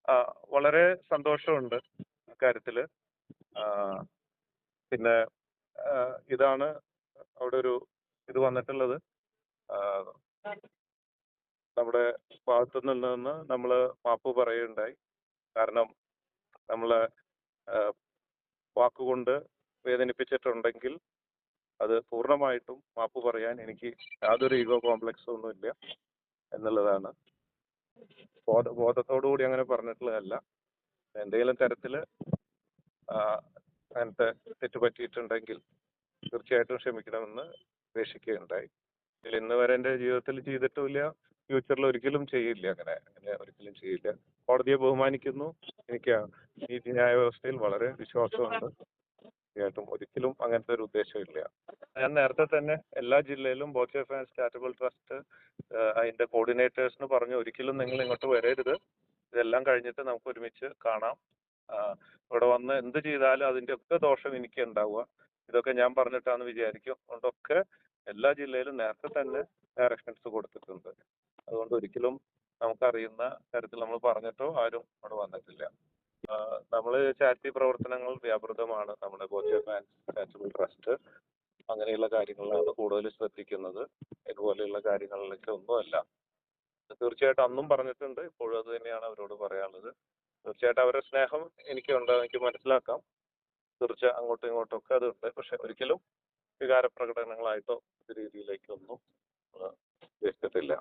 ആ, വളരെ സന്തോഷമുണ്ട് അക്കാര്യത്തില്. ആ, പിന്നെ ഇതാണ് അവിടെ ഒരു ഇത് വന്നിട്ടുള്ളത്. ആ, നമ്മുടെ ഭാഗത്തു നിന്ന് നമ്മൾ മാപ്പ് പറയുകയുണ്ടായി. കാരണം നമ്മളെ ആ, വാക്കുകൊണ്ട് വേദനിപ്പിച്ചിട്ടുണ്ടെങ്കിൽ അത് പൂർണ്ണമായിട്ടും മാപ്പ് പറയാൻ എനിക്ക് യാതൊരു ഈഗോ കോംപ്ലക്സും ഒന്നുമില്ല എന്നുള്ളതാണ്. ബോധത്തോടു കൂടി അങ്ങനെ പറഞ്ഞിട്ടുള്ളതല്ല. എന്തെങ്കിലും തരത്തില് അങ്ങനത്തെ തെറ്റ് പറ്റിയിട്ടുണ്ടെങ്കിൽ തീർച്ചയായിട്ടും ക്ഷമിക്കണമെന്ന് അപേക്ഷിക്കുകയുണ്ടായി. ഇന്ന് വരെ എന്റെ ജീവിതത്തിൽ ചെയ്തിട്ടുമില്ല, ഫ്യൂച്ചറിൽ ഒരിക്കലും ചെയ്യില്ല. അങ്ങനെ ഒരിക്കലും ചെയ്യില്ല. കോടതിയെ ബഹുമാനിക്കുന്നു. എനിക്ക് നീതിന്യായ വ്യവസ്ഥയിൽ വളരെ വിശ്വാസമുണ്ട്. തീർച്ചയായിട്ടും ഒരിക്കലും അങ്ങനത്തെ ഒരു ഉദ്ദേശമില്ല. ഞാൻ നേരത്തെ തന്നെ എല്ലാ ജില്ലയിലും ബോച്ചെ ഫാൻസ് ചാരിറ്റബിൾ ട്രസ്റ്റ് അതിന്റെ കോർഡിനേറ്റേഴ്സിന് പറഞ്ഞു, ഒരിക്കലും നിങ്ങൾ ഇങ്ങോട്ട് വരരുത്, ഇതെല്ലാം കഴിഞ്ഞിട്ട് നമുക്ക് ഒരുമിച്ച് കാണാം. ആ, ഇവിടെ വന്ന് എന്ത് ചെയ്താലും അതിന്റെ ഒക്കെ ദോഷം എനിക്ക് ഉണ്ടാവുക, ഇതൊക്കെ ഞാൻ പറഞ്ഞിട്ടാന്ന് വിചാരിക്കും. അതുകൊണ്ടൊക്കെ എല്ലാ ജില്ലയിലും നേരത്തെ തന്നെ ഡയറക്ഷൻസ് കൊടുത്തിട്ടുണ്ട്. അതുകൊണ്ട് ഒരിക്കലും നമുക്കറിയുന്ന തരത്തിൽ നമ്മൾ പറഞ്ഞിട്ടോ ആരും അവിടെ വന്നിട്ടില്ല. നമ്മൾ ചാരിറ്റി പ്രവർത്തനങ്ങൾ വ്യാപൃതമാണ്. നമ്മുടെ ബോച്ചെ ഫാൻസ് ചാരിറ്റബിൾ ട്രസ്റ്റ് അങ്ങനെയുള്ള കാര്യങ്ങളിലാണ് കൂടുതൽ ശ്രദ്ധിക്കുന്നത്. ഇതുപോലെയുള്ള കാര്യങ്ങളിലേക്ക് ഒന്നുമല്ല. തീർച്ചയായിട്ടും അന്നും പറഞ്ഞിട്ടുണ്ട്, ഇപ്പോഴും അത് തന്നെയാണ് അവരോട് പറയാനുള്ളത്. തീർച്ചയായിട്ടും അവരുടെ സ്നേഹം എനിക്കുണ്ട്, എനിക്ക് മനസ്സിലാക്കാം. അങ്ങോട്ടും ഇങ്ങോട്ടും ഒക്കെ അതുണ്ട്. പക്ഷെ ഒരിക്കലും വികാരപ്രകടനങ്ങളായിട്ടോ രീതിയിലേക്കൊന്നും ഉദ്ദേശിച്ചിട്ടില്ല.